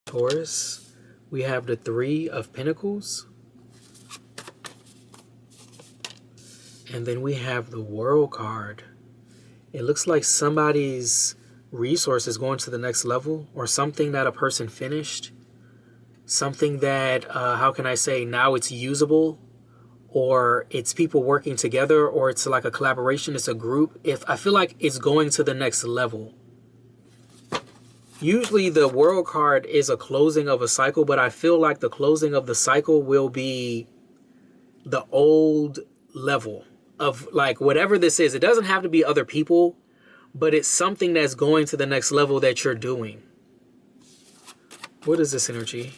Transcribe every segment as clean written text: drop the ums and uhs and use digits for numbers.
Taurus, we have the Three of Pentacles. And then we have the World card. It looks like somebody's resource is going to the next level, or something that a person finished. Something that, how can I say, now it's usable, or it's people working together, or it's like a collaboration, it's a group. If I feel like it's going to the next level. Usually the World card is a closing of a cycle, but I feel like the closing of the cycle will be the old level of like whatever this is. It doesn't have to be other people, but it's something that's going to the next level that you're doing. What is this energy?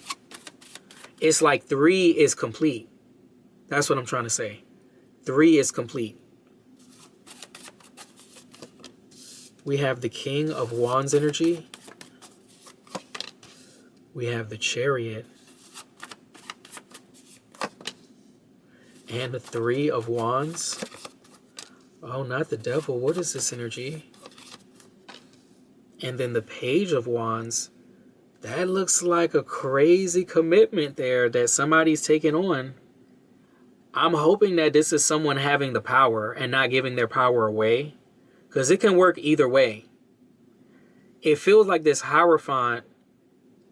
It's like 3 is complete. That's what I'm trying to say. 3 is complete. We have the King of Wands energy. We have the Chariot. And the Three of Wands. Oh, not the Devil. What is this energy? And then the Page of Wands. That looks like a crazy commitment there that somebody's taking on. I'm hoping that this is someone having the power and not giving their power away, because it can work either way. It feels like this Hierophant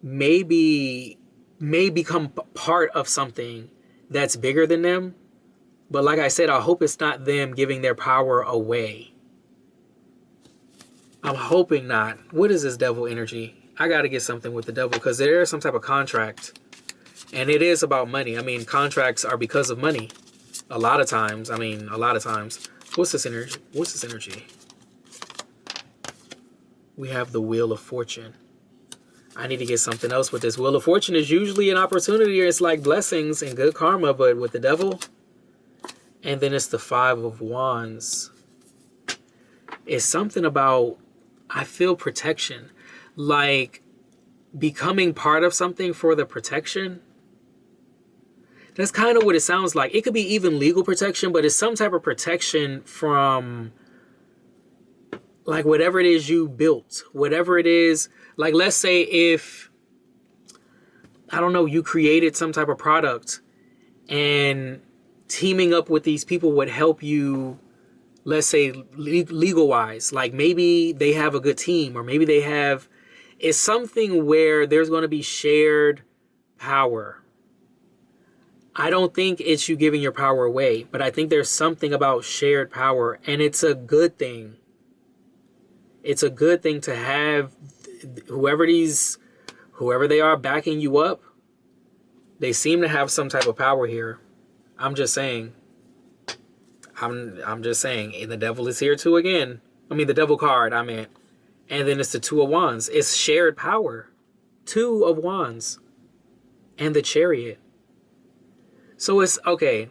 may become part of something that's bigger than them. But like I said, I hope it's not them giving their power away. I'm hoping not. What is this Devil energy? I got to get something with the Devil, because there is some type of contract. And it is about money. I mean, contracts are because of money. A lot of times. What's this energy? What's this energy? We have the Wheel of Fortune. I need to get something else with this. Wheel of Fortune is usually an opportunity. It's like blessings and good karma, but with the Devil. And then it's the Five of Wands. It's something about, I feel protection. Like becoming part of something for the protection. That's kind of what it sounds like. It could be even legal protection, but it's some type of protection from like whatever it is you built. Whatever it is. Like let's say if, I don't know, you created some type of product and teaming up with these people would help you, let's say legal wise. Like maybe they have a good team, or maybe they have, it's something where there's going to be shared power. I don't think it's you giving your power away, but I think there's something about shared power, and it's a good thing. It's a good thing to have whoever they are backing you up. They seem to have some type of power here. I'm just saying. I'm just saying. And the Devil is here too again. I mean, the Devil card, I meant. And then it's the Two of Wands. It's shared power. Two of Wands. And the Chariot. So it's, okay.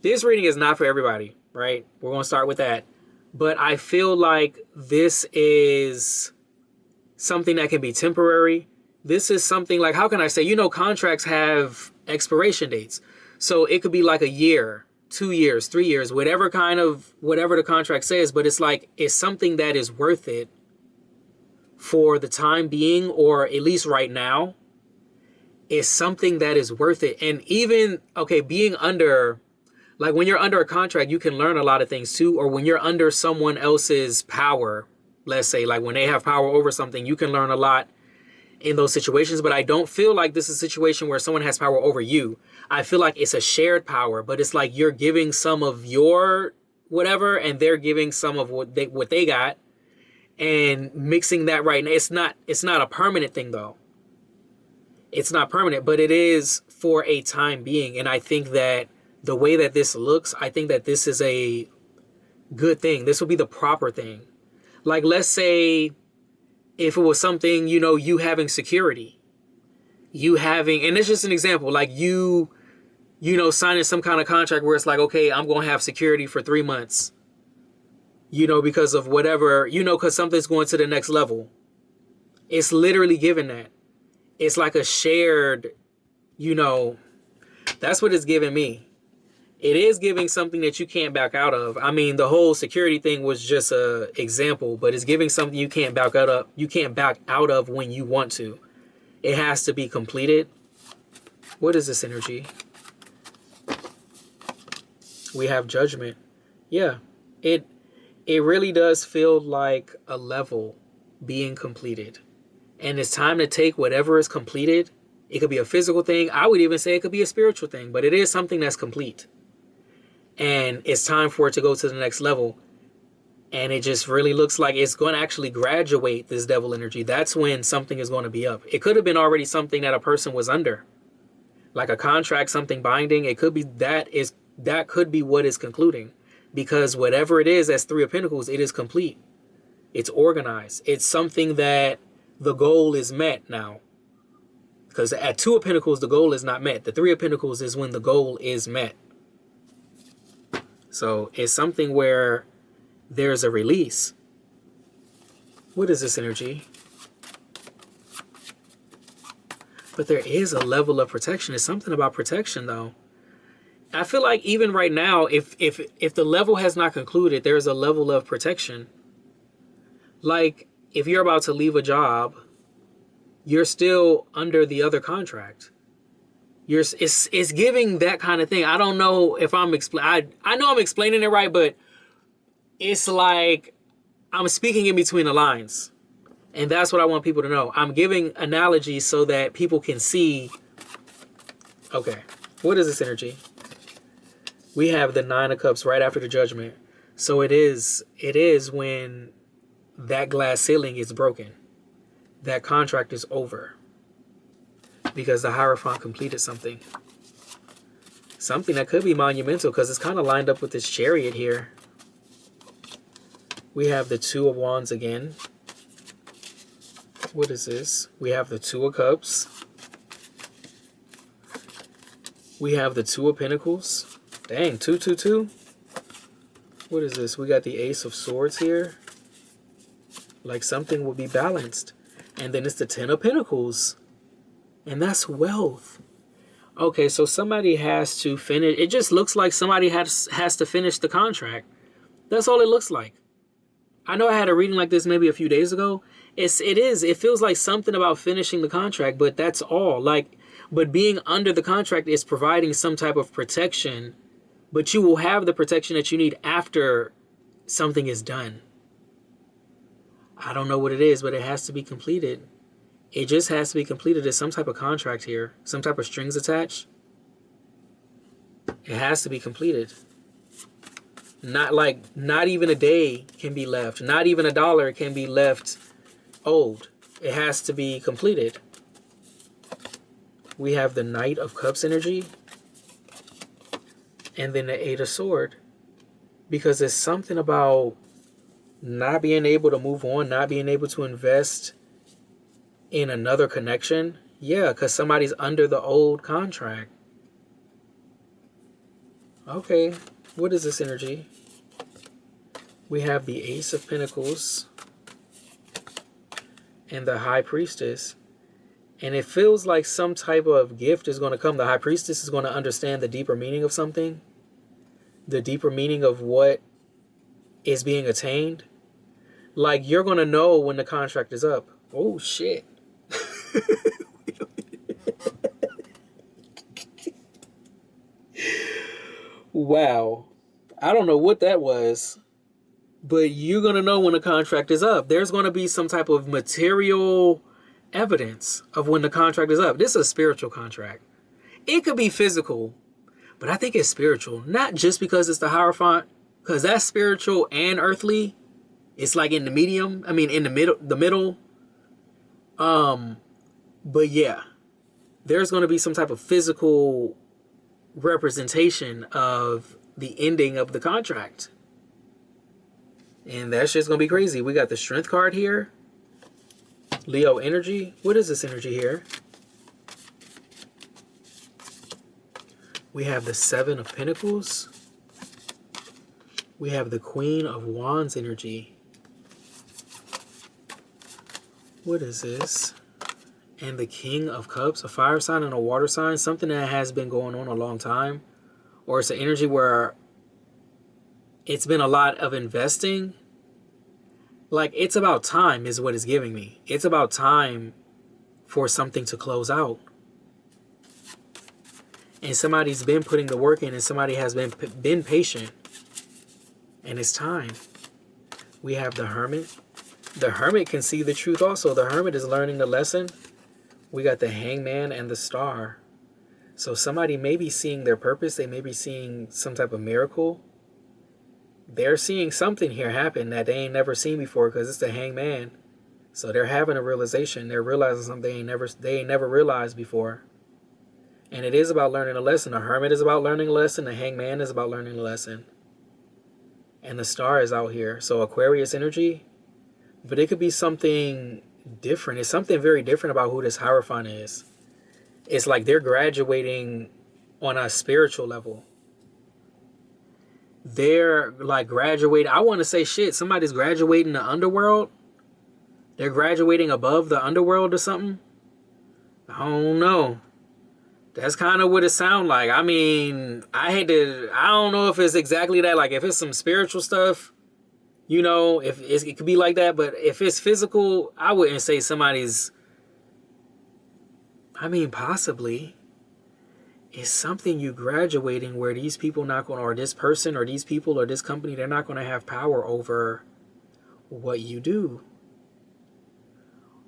This reading is not for everybody, right? We're going to start with that. But I feel like this is something that can be temporary. This is something like, how can I say, you know, contracts have expiration dates. So it could be like a year, 2 years, 3 years, whatever the contract says. But it's like, it's something that is worth it for the time being, or at least right now. It's something that is worth it. And even, okay, being under, like when you're under a contract, you can learn a lot of things too. Or when you're under someone else's power, let's say like when they have power over something, you can learn a lot in those situations. But I don't feel like this is a situation where someone has power over you. I feel like it's a shared power, but it's like you're giving some of your whatever and they're giving some of what they got and mixing that right now. It's not a permanent thing though. It's not permanent, but it is for a time being. And I think that the way that this looks, I think that this is a good thing. This will be the proper thing. Like, let's say if it was something, you know, you having security, and it's just an example, like you know, signing some kind of contract where it's like, okay, I'm going to have security for 3 months, you know, because of whatever, you know, because something's going to the next level. It's literally given that. It's like a shared, you know, that's what it's giving me. It is giving something that you can't back out of. I mean, the whole security thing was just a example, but it's giving something you can't back out of. You can't back out of when you want to. It has to be completed. What is this energy? We have Judgment. Yeah, it really does feel like a level being completed. And it's time to take whatever is completed. It could be a physical thing. I would even say it could be a spiritual thing, but it is something that's complete. And it's time for it to go to the next level. And it just really looks like it's going to actually graduate this devil energy. That's when something is going to be up. It could have been already something that a person was under, like a contract, something binding. It could be that could be what is concluding, because whatever it is, as Three of Pentacles, it is complete. It's organized. It's something that the goal is met now. Because at Two of Pentacles, the goal is not met. The Three of Pentacles is when the goal is met. So it's something where there's a release. What is this energy? But there is a level of protection. It's something about protection, though. I feel like even right now, if the level has not concluded, there's a level of protection. Like, if you're about to leave a job, you're still under the other contract. It's giving that kind of thing. I don't know if I'm I know I'm explaining it right, but it's like I'm speaking in between the lines. And that's what I want people to know. I'm giving analogies so that people can see. Okay, what is this energy? We have the Nine of Cups right after the Judgment. So it is when that glass ceiling is broken. That contract is over. Because the Hierophant completed something. Something that could be monumental, because it's kind of lined up with this Chariot here. We have the Two of Wands again. What is this? We have the Two of Cups. We have the Two of Pentacles. Dang, 2, 2, 2. What is this? We got the Ace of Swords here. Like something will be balanced. And then it's the Ten of Pentacles. And that's wealth. Okay, so somebody has to finish. It just looks like somebody has to finish the contract. That's all it looks like. I know I had a reading like this maybe a few days ago. It feels like something about finishing the contract, but that's all. But being under the contract is providing some type of protection, but you will have the protection that you need after something is done. I don't know what it is, but it has to be completed. It just has to be completed. There's some type of contract here, some type of strings attached. It has to be completed. Not even a day can be left. Not even $1 can be left owed. It has to be completed. We have the Knight of Cups energy. And then the Eight of Swords. Because there's something about not being able to move on, not being able to invest in another connection. Yeah, because somebody's under the old contract. Okay, what is this energy? We have the Ace of Pentacles and the High Priestess. And it feels like some type of gift is going to come. The High Priestess is going to understand the deeper meaning of something. The deeper meaning of what is being attained. Like, you're going to know when the contract is up. Oh, shit. Wow. I don't know what that was, but you're going to know when the contract is up. There's going to be some type of material evidence of when the contract is up. This is a spiritual contract. It could be physical, but I think it's spiritual. Not just because it's the Hierophant, because that's spiritual and earthly. It's like in the medium. I mean, in the middle. But yeah, there's going to be some type of physical representation of the ending of the contract. And that's just going to be crazy. We got the Strength card here. Leo energy. What is this energy here? We have the Seven of Pentacles. We have the Queen of Wands energy. What is this? And the King of Cups, a fire sign and a water sign, something that has been going on a long time. Or it's an energy where it's been a lot of investing. Like, it's about time is what it's giving me. It's about time for something to close out. And somebody's been putting the work in, and somebody has been patient. And it's time. We have the Hermit. The Hermit can see the truth also. The Hermit is learning the lesson. We got the Hangman and the Star. So somebody may be seeing their purpose. They may be seeing some type of miracle. They're seeing something here happen that they ain't never seen before, because it's the Hangman. So they're having a realization. They're realizing something they ain't never realized before. And it is about learning a lesson. The Hermit is about learning a lesson. The Hangman is about learning a lesson. And the Star is out here. So Aquarius energy. But it could be something different. It's something very different about who this Hierophant is. It's like they're graduating on a spiritual level. They're like graduating. I want to say shit. Somebody's graduating the underworld. They're graduating above the underworld or something. I don't know. That's kind of what it sounds like. I mean, I don't know if it's exactly that. Like, if it's some spiritual stuff, you know, if it could be like that. But if it's physical, I wouldn't say somebody's, I mean, possibly. It's something you graduating where these people not going to, or this person or these people or this company, they're not going to have power over what you do.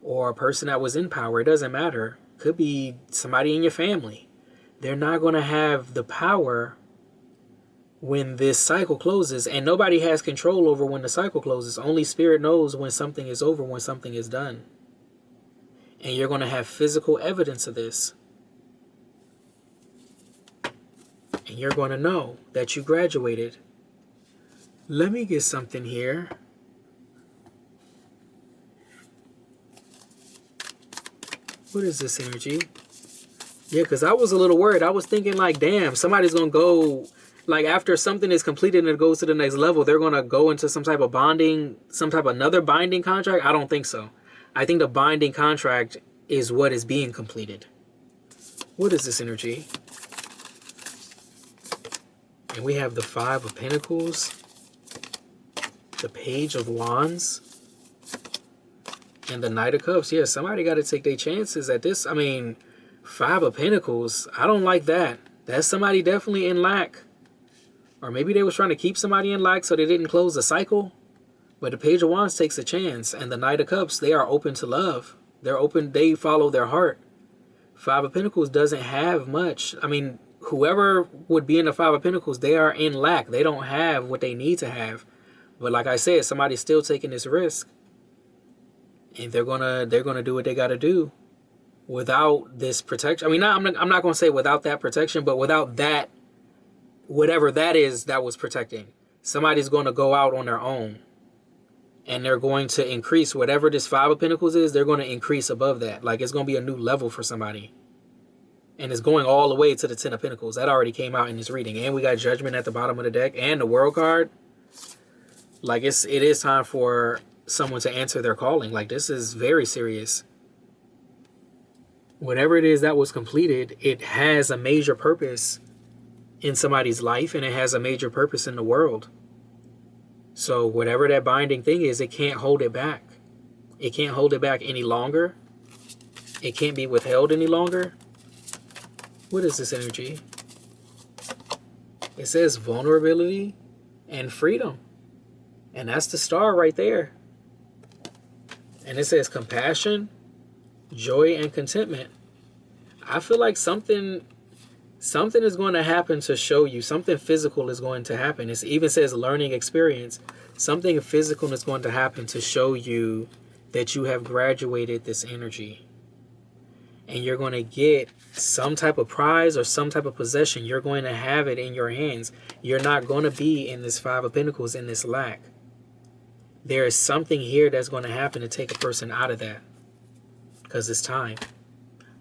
Or a person that was in power, it doesn't matter. Could be somebody in your family. They're not going to have the power when this cycle closes. And nobody has control over when the cycle closes. Only Spirit knows when something is over, when something is done. And you're going to have physical evidence of this. And you're going to know that you graduated. Let me get something here. What is this energy? Yeah, because I was a little worried. I was thinking like, damn, somebody's going to go, like after something is completed and it goes to the next level, they're going to go into some type of bonding, some type of another binding contract. I don't think so. I think the binding contract is what is being completed. What is this energy? And we have the Five of Pentacles, the Page of Wands, and the Knight of Cups. Yeah, somebody got to take their chances at this. I mean, Five of Pentacles, I don't like that. That's somebody definitely in lack. Or maybe they was trying to keep somebody in lack so they didn't close the cycle. But the Page of Wands takes a chance. And the Knight of Cups, they are open to love. They're open, they follow their heart. Five of Pentacles doesn't have much. I mean, whoever would be in the Five of Pentacles, they are in lack. They don't have what they need to have. But like I said, somebody's still taking this risk. And they're gonna do what they gotta do without this protection. I mean, I'm not gonna say without that protection, but without that, whatever that is that was protecting. Somebody's gonna go out on their own. And they're going to increase whatever this Five of Pentacles is, they're gonna increase above that. Like it's gonna be a new level for somebody. And it's going all the way to the Ten of Pentacles. That already came out in this reading. And we got Judgment at the bottom of the deck and the World card. Like it is time for someone to answer their calling. Like this is very serious. Whatever it is that was completed, it has a major purpose in somebody's life, and it has a major purpose in the world. So whatever that binding thing is, it can't hold it back. It can't hold it back any longer. It can't be withheld any longer. What is this energy? It says vulnerability and freedom. And that's the Star right there. And it says compassion, joy, and contentment. I feel like something is going to happen to show you. Something physical is going to happen. It even says learning experience. Something physical is going to happen to show you that you have graduated this energy. And you're going to get some type of prize or some type of possession. You're going to have it in your hands. You're not going to be in this Five of Pentacles in this lack. There is something here that's going to happen to take a person out of that. Because it's time.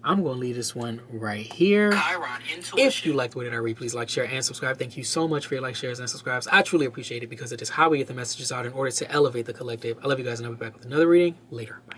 I'm going to leave this one right here. Chiron intuition. If you liked what I read, please like, share, and subscribe. Thank you so much for your likes, shares, and subscribes. I truly appreciate it because it is how we get the messages out in order to elevate the collective. I love you guys, and I'll be back with another reading later. Bye.